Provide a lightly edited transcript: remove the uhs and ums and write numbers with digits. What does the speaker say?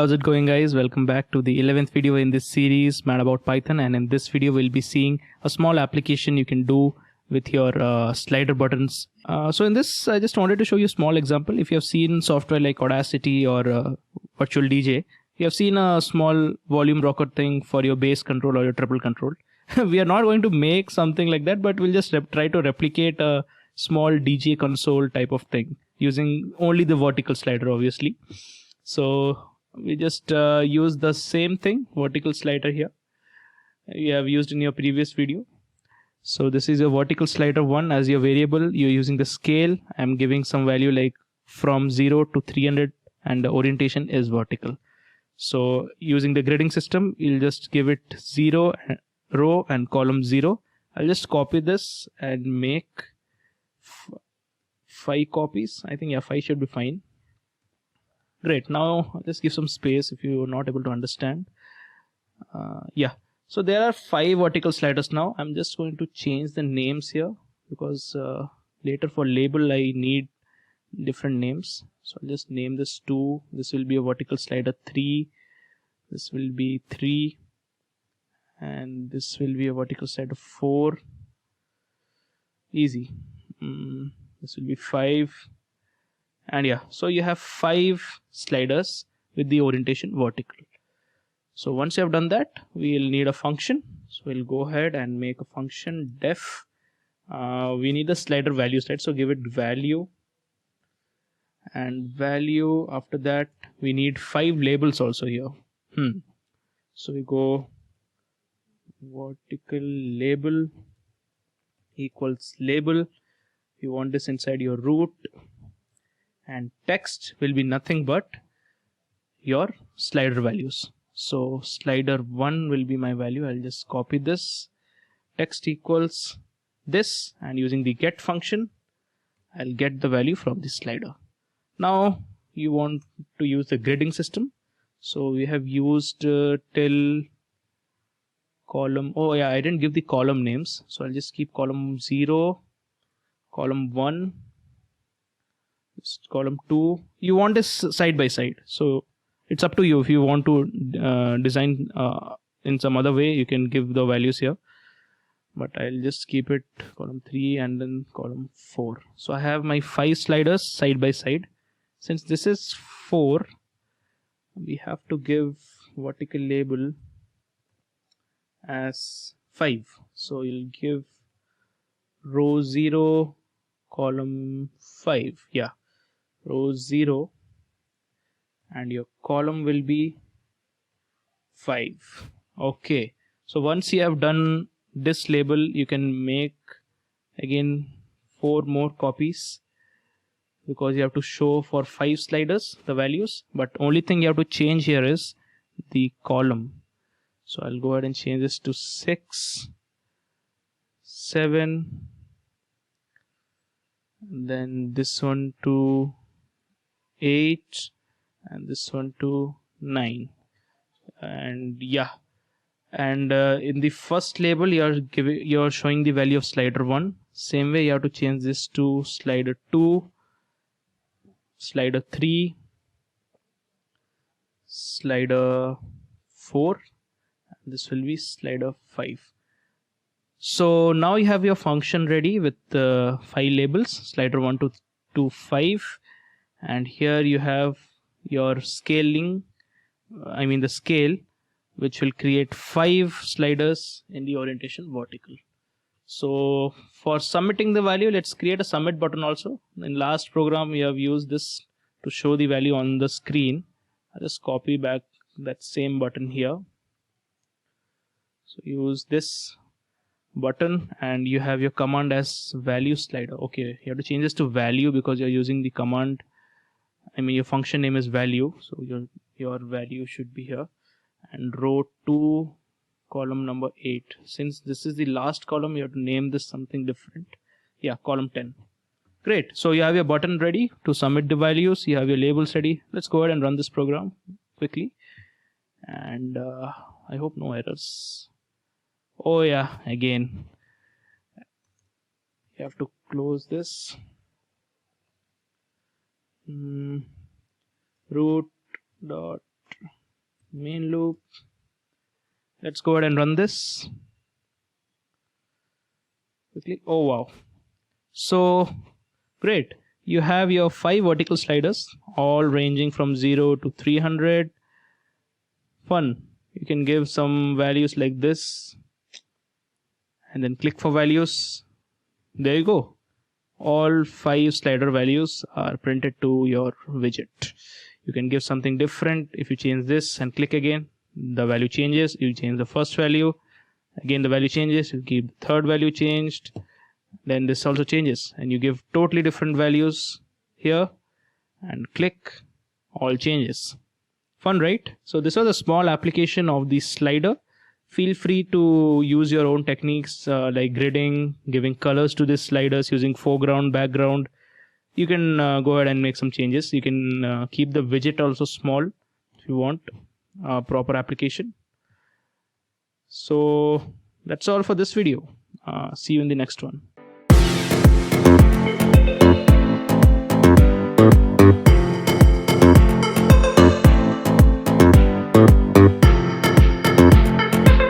how's it going, guys? Welcome back to the 11th video in this series, Mad About Python. And in this video, we'll be seeing a small application you can do with your slider buttons. So in this, I just wanted to show you a small example. If you have seen software like Audacity or Virtual DJ, you have seen a small volume rocker thing for your bass control or your treble control. We are not going to make something like that, but we'll just try to replicate a small DJ console type of thing using only the vertical slider, obviously. So we just use the same thing, vertical slider here you have used in your previous video. So this is your vertical slider 1 as your variable. You're using the scale. I'm giving some value like from 0 to 300 and the orientation is vertical. So using the gridding system, you'll just give it 0 row and column 0. I'll just copy this and make 5 copies. I think 5 should be fine. Great. Now let's give some space if you're not able to understand. So there are 5 vertical sliders now. I'm just going to change the names here because later for label I need different names. So I'll just name this 2. This will be a vertical slider 3. This will be 3. And this will be a vertical slider 4. Easy. This will be 5. And so you have 5 sliders with the orientation vertical. So once you have done that, we'll need a function. So we'll go ahead and make a function def. We need the slider values, right? So give it value. And value, after that, we need 5 labels also here. So we go vertical label equals label. You want this inside your root. And text will be nothing but your slider values. So slider 1 will be my value. I'll just copy this. Text equals this, and using the get function, I'll get the value from the slider. Now you want to use the gridding system. So we have used till column. I didn't give the column names. So I'll just keep column 0, column 1. Column 2. You want this side by side, so it's up to you. If you want to design in some other way, you can give the values here, but I'll just keep it column 3 and then column 4. So I have my 5 sliders side by side. Since this is 4, we have to give vertical label as 5. So you'll give row 0, column 5. Row 0, and your column will be 5. Okay, so once you have done this label, you can make again 4 more copies because you have to show for 5 sliders the values, but only thing you have to change here is the column. So I'll go ahead and change this to 6, 7, then this one to 8, and this one to 9. And in the first label you're showing the value of slider 1. Same way you have to change this to slider 2, slider 3, slider 4, and this will be slider 5. So now you have your function ready with 5 labels, slider 1 to 5, and here you have your scaling, the scale, which will create 5 sliders in the orientation vertical. So for submitting the value, let's create a submit button also. In last program, we have used this to show the value on the screen. I'll just copy back that same button here. So use this button and you have your command as value slider. Okay, you have to change this to value because you're using the command. Your function name is value, so your value should be here. And row 2, column number 8. Since this is the last column, you have to name this something different. Column 10. Great. So you have your button ready to submit the values. You have your labels ready. Let's go ahead and run this program quickly. And I hope no errors. Again. You have to close this. Root dot main loop. Let's go ahead and run this quickly. Oh wow, so great. You have your 5 vertical sliders, all ranging from 0 to 300. Fun. You can give some values like this and then click for values. There you go. All 5 slider values are printed to your widget. You can give something different. If you change this and click again, the value changes. You change the first value, again the value changes. You keep the third value changed, then this also changes, and you give totally different values here and click, all changes. Fun, right? So this was a small application of the slider. Feel free to use your own techniques like gridding, giving colors to these sliders using foreground, background. You can go ahead and make some changes. You can keep the widget also small if you want a proper application. So that's all for this video. See you in the next one.